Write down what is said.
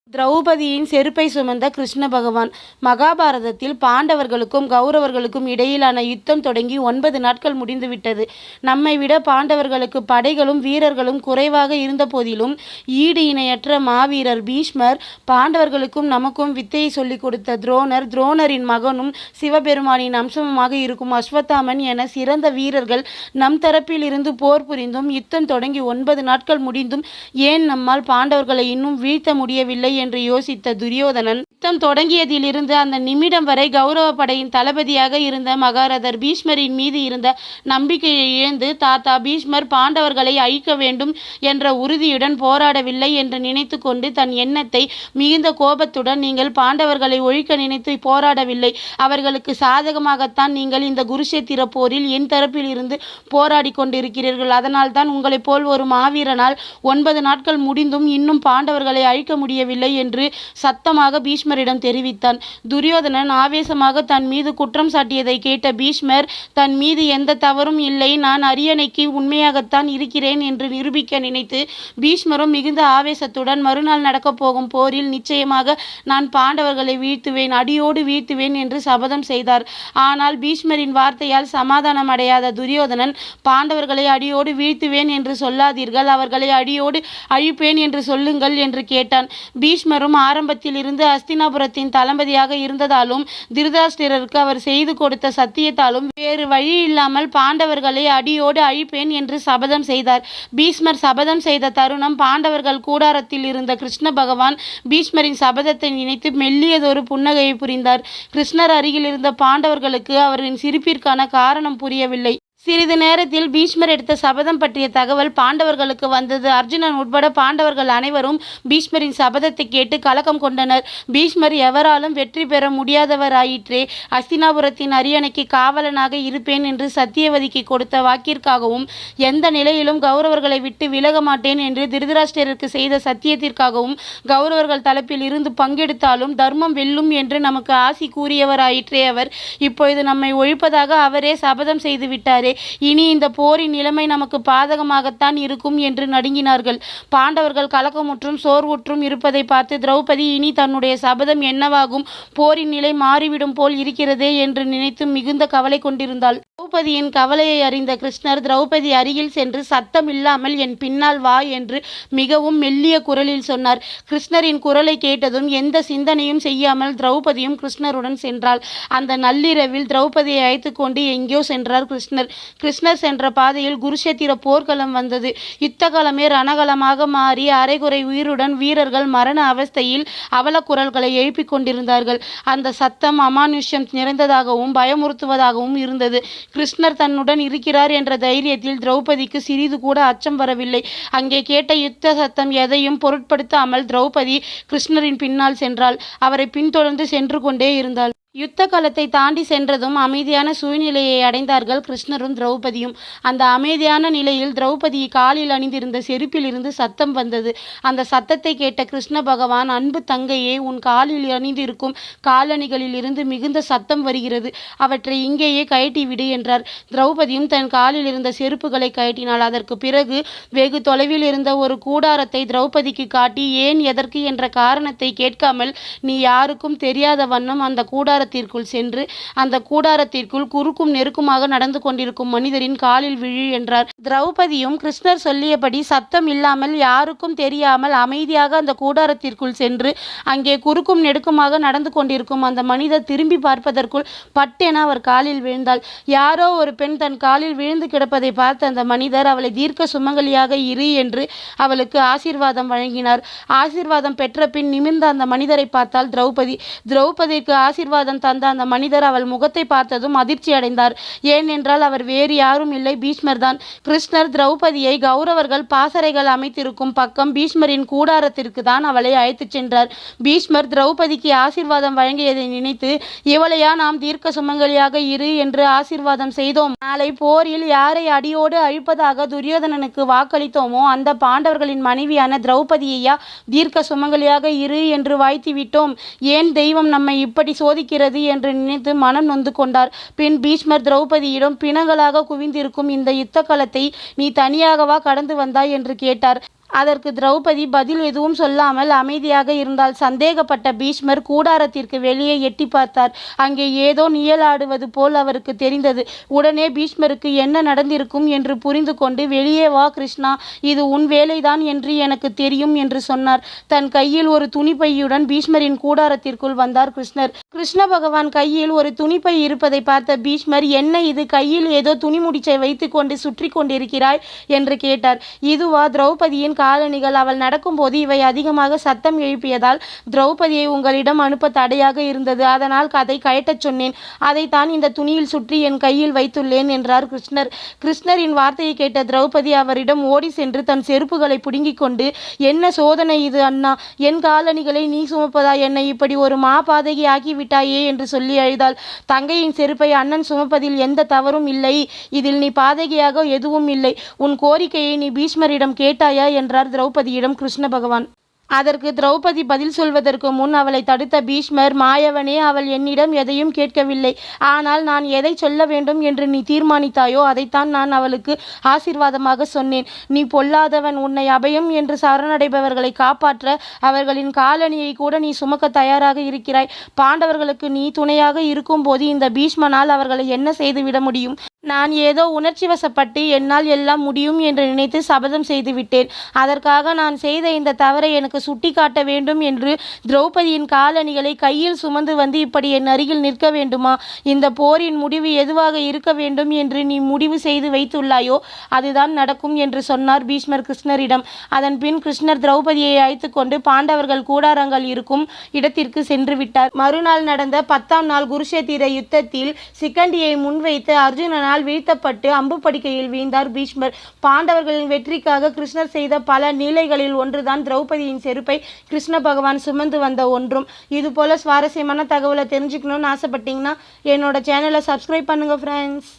திரௌபதியின் செருப்பை சுமந்த கிருஷ்ண பகவான். மகாபாரதத்தில் பாண்டவர்களுக்கும் கௌரவர்களுக்கும் இடையிலான யுத்தம் தொடங்கி 9 நாட்கள் முடிந்துவிட்டது. நம்மை விட பாண்டவர்களுக்கு படைகளும் வீரர்களும் குறைவாக இருந்த போதிலும் ஈடு இணையற்ற மாவீரர் பீஷ்மர், பாண்டவர்களுக்கும் நமக்கும் வித்தையை சொல்லிக் கொடுத்த துரோணர், துரோணரின் மகனும் சிவபெருமானின் அம்சமுமாக இருக்கும் அஸ்வத்தாமன் என சிறந்த வீரர்கள் நம் தரப்பில் இருந்து போர் புரிந்தும் யுத்தம் தொடங்கி 9 நாட்கள் முடிந்தும் ஏன் நம்மால் பாண்டவர்களை இன்னும் வீழ்த்த முடியவில்லை என்று யோசித்த துரியோதனன், யுத்தம் தொடங்கியதிலிருந்து அந்த நிமிடம் வரை கௌரவ படையின் தளபதியாக இருந்த மகாரதர் பீஷ்மரின் மீது இருந்த நம்பிக்கையை இழந்து, தாத்தா பீஷ்மர் பாண்டவர்களை அழிக்க வேண்டும் என்ற உறுதியுடன் போராடவில்லை என்று நினைத்து கொண்டு தன் எண்ணத்தை மிகுந்த கோபத்துடன், நீங்கள் பாண்டவர்களை ஒழிக்க நினைத்து போராடவில்லை, அவர்களுக்கு சாதகமாகத்தான் நீங்கள் இந்த குருஷேத்திர போரில் என் தரப்பில் இருந்து போராடி கொண்டிருக்கிறீர்கள், அதனால் தான் உங்களைப் போல் ஒரு மாவீரனால் 9 நாட்கள் முடிந்தும் இன்னும் பாண்டவர்களை அழிக்க முடியவில்லை என்று சத்தமாக பீஷ்மரிடம் தெரிவித்தான். துரியோதனன் ஆவேசமாக தன் மீது குற்றம் சாட்டியதை கேட்ட பீஷ்மர், தன் மீது எந்த தவறும் இல்லை, நான் அரியணைக்கு உண்மையாகத்தான் இருக்கிறேன் என்று நிரூபிக்க நினைத்து பீஷ்மரும் மிகுந்த ஆவேசத்துடன் மறுநாள் நடக்கப் போகும் போரில் நிச்சயமாக நான் பாண்டவர்களை வீழ்த்துவேன், அடியோடு வீழ்த்துவேன் என்று சபதம் செய்தார். ஆனால் பீஷ்மரின் வார்த்தையால் சமாதானம் அடையாத துரியோதனன், பாண்டவர்களை அடியோடு வீழ்த்துவேன் என்று சொல்லாதீர்கள், அவர்களை அடியோடு அழிப்பேன் என்று சொல்லுங்கள் என்று கேட்டான். பீஷ்மரும் ஆரம்பத்தில் இருந்து அஸ்தினாபுரத்தின் தளபதியாக இருந்ததாலும் திருதராஷ்டிரருக்கு அவர் செய்து கொடுத்த சத்தியத்தாலும் வேறு வழி இல்லாமல் பாண்டவர்களை அடியோடு அழிப்பேன் என்று சபதம் செய்தார். பீஷ்மர் சபதம் செய்த தருணம் பாண்டவர்கள் கூடாரத்தில் இருந்த கிருஷ்ண பகவான் பீஷ்மரின் சபதத்தை நினைத்து மெல்லியதொரு புன்னகையை புரிந்தார். கிருஷ்ணர் அருகில் இருந்த பாண்டவர்களுக்கு அவரின் சிரிப்பிற்கான காரணம் புரியவில்லை. சிறிது நேரத்தில் பீஷ்மர் எடுத்த சபதம் பற்றிய தகவல் பாண்டவர்களுக்கு வந்தது. அர்ஜுனன் உட்பட பாண்டவர்கள் அனைவரும் பீஷ்மரின் சபதத்தை கேட்டு கலக்கம் கொண்டனர். பீஷ்மர் எவராலும் வெற்றி பெற முடியாதவராயிற்றே, அஸ்தினாபுரத்தின் அரியணைக்கு காவலனாக இருப்பேன் என்று சத்தியவதிக்கு கொடுத்த வாக்கிற்காகவும், எந்த நிலையிலும் கௌரவர்களை விட்டு விலக மாட்டேன் என்று திருதராஷ்டிரருக்கு செய்த சத்தியத்திற்காகவும், கௌரவர்கள் தரப்பில் இருந்து பங்கெடுத்தாலும் தர்மம் வெல்லும் என்று நமக்கு ஆசி கூறியவராயிற்றே அவர், இப்பொழுது நம்மை ஒழிப்பதாக அவரே சபதம் செய்து விட்டாரே, இனி இந்த போரின் நிலைமை நமக்கு பாதகமாகத்தான் இருக்கும் என்று நடுங்கினார்கள். பாண்டவர்கள் கலக்கமுற்றும் சோர்வுற்றும் இருப்பதை பார்த்து திரௌபதி, இனி தன்னுடைய சபதம் என்னவாகும், போரின் நிலை மாறிவிடும் போல் இருக்கிறதே என்று நினைத்து மிகுந்த கவலை கொண்டிருந்தாள். திரௌபதியின் கவலையை அறிந்த கிருஷ்ணர் திரௌபதி அருகில் சென்று, சத்தம் இல்லாமல் என் பின்னால் வா என்று மிகவும் மெல்லிய குரலில் சொன்னார். கிருஷ்ணரின் குரலை கேட்டதும் எந்த சிந்தனையும் செய்யாமல் திரௌபதியும் கிருஷ்ணருடன் சென்றாள். அந்த நள்ளிரவில் திரௌபதியை அழைத்து கொண்டு எங்கேயோ சென்றார் கிருஷ்ணர். கிருஷ்ணர் சென்ற பாதையில் குருஷேத்திர போர்க்களம் வந்தது. யுத்தகலமே ரணகலமாக மாறி அரைகுறை உயிருடன் வீரர்கள் மரண அவஸ்தையில் அவல குரல்களை எழுப்பிக் கொண்டிருந்தார்கள். அந்த சத்தம் அமானுஷ்யம் நிறைந்ததாகவும் பயமுறுத்துவதாகவும் இருந்தது. கிருஷ்ணர் தன்னுடன் இருக்கிறார் என்ற தைரியத்தில் திரௌபதிக்கு சிறிது கூட அச்சம் வரவில்லை. அங்கே கேட்ட யுத்த சத்தம் எதையும் பொருட்படுத்தாமல் திரௌபதி கிருஷ்ணரின் பின்னால் சென்றாள். அவரை பின்தொடர்ந்து சென்று கொண்டே இருந்தாள். யுத்த களத்தை தாண்டி சென்றதும் அமைதியான சூழ்நிலையை அடைந்தார்கள் கிருஷ்ணரும் திரௌபதியும். அந்த அமைதியான நிலையில் திரௌபதி காலில் அணிந்திருந்த செருப்பில் இருந்து சத்தம் வந்தது. அந்த சத்தத்தை கேட்ட கிருஷ்ண பகவான், அன்பு தங்கையே, உன் காலில் அணிந்திருக்கும் காலணிகளில் இருந்து மிகுந்த சத்தம் வருகிறது, அவற்றை இங்கேயே கழட்டி விடு என்றார். திரௌபதியும் தன் காலில் இருந்த செருப்புகளை கழட்டினாள். அதற்கு பிறகு வெகு தொலைவில் இருந்த ஒரு கூடாரத்தை திரௌபதிக்கு காட்டி, ஏன் எதற்கு என்ற காரணத்தை கேட்காமல் நீ யாருக்கும் தெரியாத வண்ணம் அந்த கூடாரத்திற்குள் சென்று அந்த கூடாரத்திற்குள் குறுக்கும் நெருக்குமாக நடந்து கொண்டிருக்கும் மனிதரின் காலில் விழு என்றார். திரௌபதியும் கிருஷ்ணர் சொல்லியபடி சத்தம் இல்லாமல் யாருக்கும் தெரியாமல் அமைதியாக அந்த கூடாரத்திற்குள் சென்று அங்கே குறுக்கும் நெடுக்குமாக நடந்து கொண்டிருக்கும் அந்த மனிதர் திரும்பி பார்ப்பதற்குள் பட்டென அவர் காலில் விழுந்தாள். யாரோ ஒரு பெண் தன் காலில் விழுந்து கிடப்பதை பார்த்த அந்த மனிதர், அவளை தீர்க்க சுமங்கலியாக இரு என்று அவளுக்கு ஆசீர்வாதம் வழங்கினார். ஆசீர்வாதம் பெற்ற பின் நிமிர்ந்த அந்த மனிதரை பார்த்தாள் திரௌபதி. திரௌபதிக்கு ஆசீர்வாதம் தந்த அந்த மனிதர் அவள் முகத்தை பார்த்ததும் அதிர்ச்சி அடைந்தார். ஏனென்றால் அவர் வேறு யாரும் இல்லை, பீஷ்மர் தான். கிருஷ்ணர் திரௌபதியை கௌரவர்கள் பாசறைகள் அமைத்திருக்கும் பக்கம் பீஷ்மரின் கூடாரத்திற்கு தான் அவளை அழைத்துச் சென்றார். பீஷ்மர் திரௌபதிக்கு ஆசீர்வாதம் வழங்கியதை நினைத்து, இவளையா நாம் தீர்க்க சுமங்கலியாக இரு என்று ஆசீர்வாதம் செய்தோம், நாளை போரில் யாரை அடியோடு அழிப்பதாக துரியோதனனுக்கு வாக்களித்தோமோ அந்த பாண்டவர்களின் மனைவியான திரௌபதியையா தீர்க்க சுமங்கலியாக இரு என்று வாழ்த்தி விட்டோம், ஏன் தெய்வம் நம்மை இப்படி சோதிக்கிறது என்று நினைத்து மனம் நொந்து கொண்டார். பின் பீஷ்மர் திரௌபதியிடம், பிணங்களாக குவிந்திருக்கும் இந்த யுத்த களத்தை நீ தனியாகவா கடந்து வந்தாய் என்று கேட்டார். அதற்கு திரௌபதி பதில் எதுவும் சொல்லாமல் அமைதியாக இருந்தாள். சந்தேகப்பட்ட பீஷ்மர் கூடாரத்திற்கு வெளியே எட்டி பார்த்தார். அங்கே ஏதோ நிழலாடுவது போல் அவருக்கு தெரிந்தது. உடனே பீஷ்மருக்கு என்ன நடந்திருக்கும் என்று புரிந்து கொண்டு, வெளியே வா கிருஷ்ணா, இது உன் வேலைதான் என்று எனக்கு தெரியும் என்று சொன்னார். தன் கையில் ஒரு துணிப்பையுடன் பீஷ்மரின் கூடாரத்திற்குள் வந்தார் கிருஷ்ணர். கிருஷ்ண பகவான் கையில் ஒரு துணிப்பை இருப்பதை பார்த்த பீஷ்மர், என்ன இது, கையில் ஏதோ துணிமுடிச்சை வைத்து கொண்டு சுற்றி கொண்டிருக்கிறாய் என்று கேட்டார். இதுவா திரௌபதியின் காலணிகள். அவள் நடக்கும்போது இவை அதிகமாக சத்தம் எழுப்பியதால் திரௌபதியை உங்களிடம் அனுப்ப தடையாக இருந்தது. அதனால் அதை கயட்டச் சொன்னேன். அதைத்தான் இந்த துணியில் சுற்றி என் கையில் வைத்துள்ளேன் என்றார் கிருஷ்ணர். கிருஷ்ணரின் வார்த்தையை கேட்ட திரௌபதி அவரிடம் ஓடி சென்று தன் செருப்புகளை பிடுங்கிக் கொண்டு, என்ன சோதனை இது அண்ணா, என் காலணிகளை நீ சுமப்பதா, என்னை இப்படி ஒரு பாதகி ஆக்கிவிட்டாயே என்று சொல்லி அழுதாள். தங்கையின் செருப்பை அண்ணன் சுமப்பதில் எந்த தவறும் இல்லை. இதில் நீ பாதகியாக எதுவும் இல்லை. உன் கோரிக்கையை நீ பீஷ்மரிடம் கேட்டாயா என்றார் திரௌபதியிடம் கிருஷ்ண பகவான். அதற்கு திரௌபதி பதில் சொல்வதற்கு முன் அவளை தடுத்த பீஷ்மர், மாயவனே, அவள் என்னிடம் எதையும் கேட்கவில்லை. ஆனால் நான் எதை சொல்ல வேண்டும் என்று நீ தீர்மானித்தாயோ அதைத்தான் நான் அவளுக்கு ஆசீர்வாதமாக சொன்னேன். நீ பொல்லாதவன். உன்னை அபயம் என்று சரணடைபவர்களை காப்பாற்ற அவர்களின் காலணியை கூட நீ சுமக்க தயாராக இருக்கிறாய். பாண்டவர்களுக்கு நீ துணையாக இருக்கும்போது இந்த பீஷ்மனால் அவர்களை என்ன செய்துவிட முடியும்? நான் ஏதோ உணர்ச்சி வசப்பட்டு என்னால் எல்லாம் முடியும் என்று நினைத்து சபதம் செய்து விட்டேன். அதற்காக நான் செய்த இந்த தவறை எனக்கு சுட்டி காட்ட வேண்டும் என்று திரௌபதியின் காலணிகளை கையில் சுமந்து வந்து இப்படி என் அருகில் நிற்க வேண்டுமா? இந்த போரின் முடிவு எதுவாக இருக்க வேண்டும் என்று நீ முடிவு செய்து வைத்துள்ளாயோ அதுதான் நடக்கும் என்று சொன்னார் பீஷ்மர் கிருஷ்ணரிடம். அதன் பின் கிருஷ்ணர் திரௌபதியை அழைத்து கொண்டு பாண்டவர்கள் கூடாரங்கள் இருக்கும் இடத்திற்கு சென்று விட்டார். மறுநாள் நடந்த 10ஆம் நாள் குருஷேத்திர யுத்தத்தில் சிக்கண்டியை முன்வைத்து அர்ஜுனனால் வீழ்த்தப்பட்டு அம்பு படுக்கையில் வீழ்ந்தார் பீஷ்மர். பாண்டவர்களின் வெற்றிக்காக கிருஷ்ணர் செய்த பல நீலைகளில் ஒன்றுதான் திரௌபதியின் செருப்பை கிருஷ்ண பகவான் சுமந்து வந்த ஒன்றும். இது போல சுவாரஸ்யமான தகவலை தெரிஞ்சுக்கணும்னு ஆசைப்பட்டீங்கன்னா என்னோட சேனலை சப்ஸ்கிரைப் பண்ணுங்க ஃப்ரெண்ட்ஸ்.